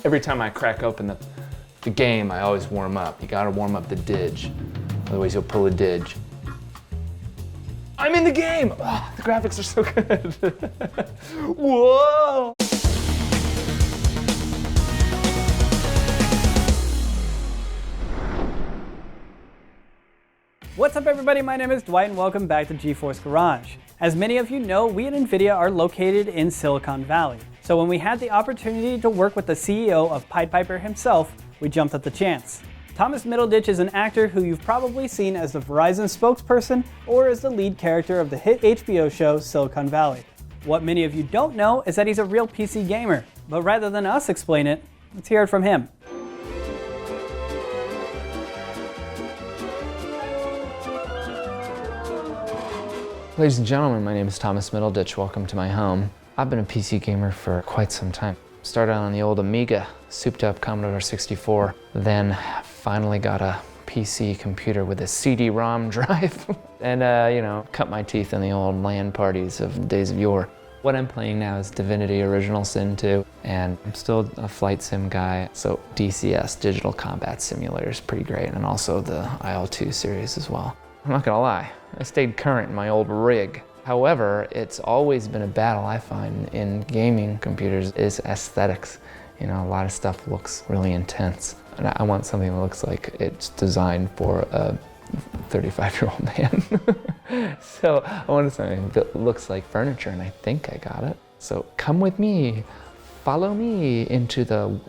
Every time I crack open the game, I always warm up. You gotta warm up the didge, otherwise you'll pull a didge. I'm in the game! Oh, the graphics are so good. Whoa! What's up everybody, my name is Dwight and welcome back to GeForce Garage. As many of you know, we at NVIDIA are located in Silicon Valley. So when we had the opportunity to work with the CEO of Pied Piper himself, we jumped at the chance. Thomas Middleditch is an actor who you've probably seen as the Verizon spokesperson or as the lead character of the hit HBO show Silicon Valley. What many of you don't know is that he's a real PC gamer, but rather than us explain it, let's hear it from him. Ladies and gentlemen, my name is Thomas Middleditch. Welcome to my home. I've been a PC gamer for quite some time. Started on the old Amiga, souped up Commodore 64, then finally got a PC computer with a CD-ROM drive, and cut my teeth in the old LIAN parties of days of yore. What I'm playing now is Divinity Original Sin 2, and I'm still a flight sim guy, so DCS, Digital Combat Simulator, is pretty great, and also the IL-2 series as well. I'm not gonna lie, I stayed current in my old rig. However, it's always been a battle I find in gaming computers is aesthetics. You know, a lot of stuff looks really intense. And I want something that looks like it's designed for a 35-year-old man. So I wanted something that looks like furniture, and I think I got it. So come with me, follow me into the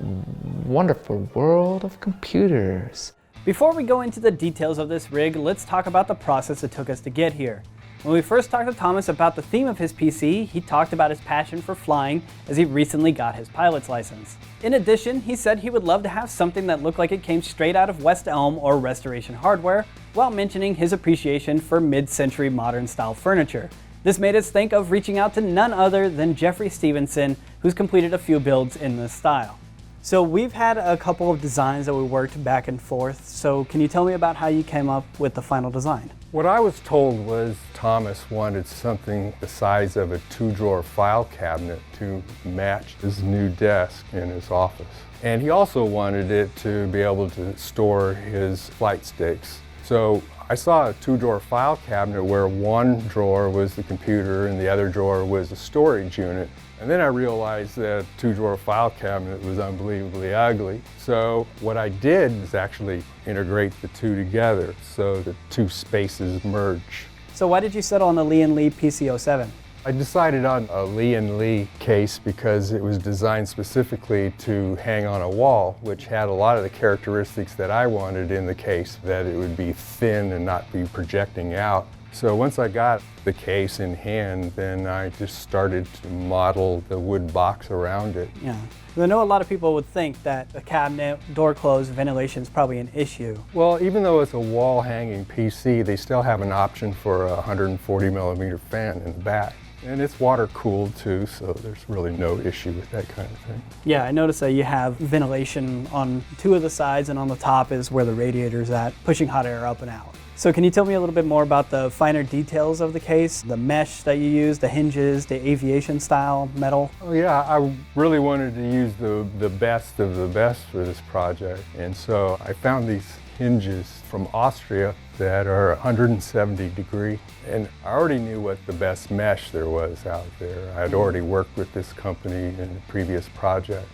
wonderful world of computers. Before we go into the details of this rig, let's talk about the process it took us to get here. When we first talked to Thomas about the theme of his PC, he talked about his passion for flying as he recently got his pilot's license. In addition, he said he would love to have something that looked like it came straight out of West Elm or Restoration Hardware, while mentioning his appreciation for mid-century modern style furniture. This made us think of reaching out to none other than Jeffrey Stephenson, who's completed a few builds in this style. So we've had a couple of designs that we worked back and forth, so can you tell me about how you came up with the final design? What I was told was Thomas wanted something the size of a 2-drawer file cabinet to match his new desk in his office. And he also wanted it to be able to store his flight sticks. So I saw a 2-drawer file cabinet where one drawer was the computer and the other drawer was a storage unit. And then I realized that 2-drawer file cabinet was unbelievably ugly. So what I did was actually integrate the two together so the two spaces merge. So why did you settle on the LIAN PC07? I decided on a LIAN case because it was designed specifically to hang on a wall, which had a lot of the characteristics that I wanted in the case, that it would be thin and not be projecting out. So once I got the case in hand, then I just started to model the wood box around it. Yeah. I know a lot of people would think that a cabinet, door closed, ventilation is probably an issue. Well, even though it's a wall-hanging PC, they still have an option for a 140mm fan in the back. And it's water-cooled too, so there's really no issue with that kind of thing. Yeah, I noticed that you have ventilation on two of the sides, and on the top is where the radiator's at, pushing hot air up and out. So can you tell me a little bit more about the finer details of the case, the mesh that you use, the hinges, the aviation style metal? Oh yeah, I really wanted to use the best of the best for this project. And so I found these hinges from Austria that are 170 degree. And I already knew what the best mesh there was out there. I'd already worked with this company in previous projects.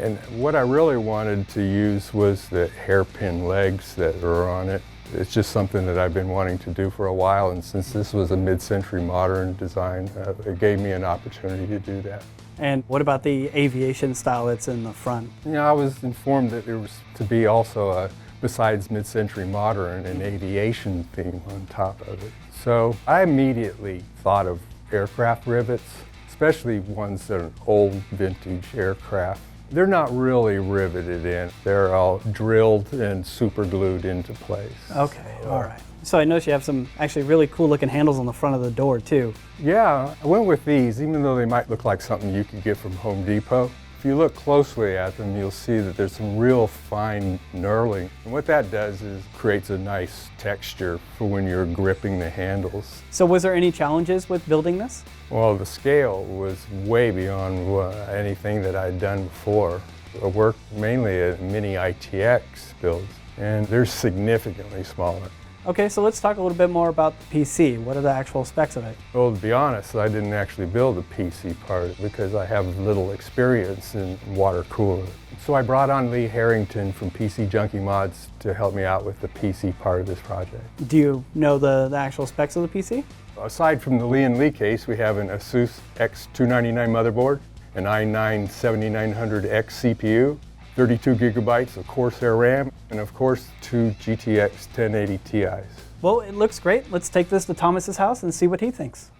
And what I really wanted to use was the hairpin legs that are on it. It's just something that I've been wanting to do for a while, and since this was a mid-century modern design, it gave me an opportunity to do that. And what about the aviation style that's in the front? You know, I was informed that there was to be also besides mid-century modern, an aviation theme on top of it. So I immediately thought of aircraft rivets, especially ones that are old vintage aircraft. They're not really riveted in. They're all drilled and super glued into place. Okay, all right. So I noticed you have some actually really cool looking handles on the front of the door too. Yeah, I went with these, even though they might look like something you could get from Home Depot. If you look closely at them, you'll see that there's some real fine knurling. And what that does is creates a nice texture for when you're gripping the handles. So was there any challenges with building this? Well, the scale was way beyond anything that I'd done before. I work mainly at mini ITX builds, and they're significantly smaller. Okay, so let's talk a little bit more about the PC. What are the actual specs of it? Well, to be honest, I didn't actually build the PC part because I have little experience in water cooler. So I brought on Lee Harrington from PC Junkie Mods to help me out with the PC part of this project. Do you know the actual specs of the PC? Aside from the LIAN case, we have an ASUS X299 motherboard, an i9-7900X CPU, 32 gigabytes of Corsair RAM, and of course, 2 GTX 1080 Ti's. Well, it looks great. Let's take this to Thomas's house and see what he thinks.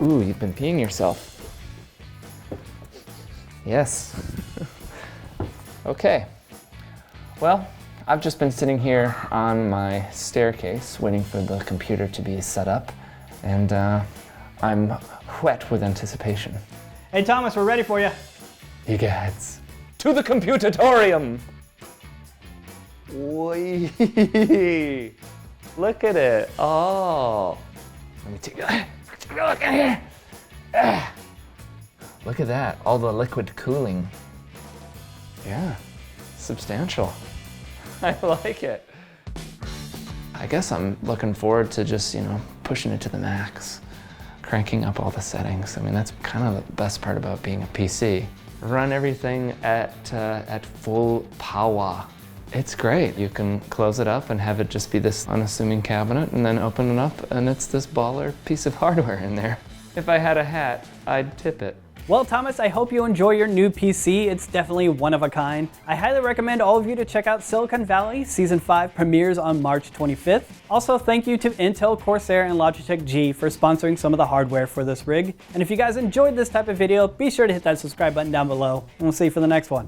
Ooh, you've been peeing yourself. Yes. Okay. Well, I've just been sitting here on my staircase waiting for the computer to be set up, and I'm wet with anticipation. Hey Thomas, we're ready for you. Egads, to the computatorium! Whee! Look at it. Oh. Let me take a look in here. Look at that, all the liquid cooling. Yeah, substantial. I like it. I guess I'm looking forward to just, pushing it to the max, cranking up all the settings. I mean, that's kind of the best part about being a PC. Run everything at full power. It's great. You can close it up and have it just be this unassuming cabinet, and then open it up and it's this baller piece of hardware in there. If I had a hat, I'd tip it. Well, Thomas, I hope you enjoy your new PC. It's definitely one of a kind. I highly recommend all of you to check out Silicon Valley. Season 5 premieres on March 25th. Also, thank you to Intel, Corsair, and Logitech G for sponsoring some of the hardware for this rig. And if you guys enjoyed this type of video, be sure to hit that subscribe button down below, and we'll see you for the next one.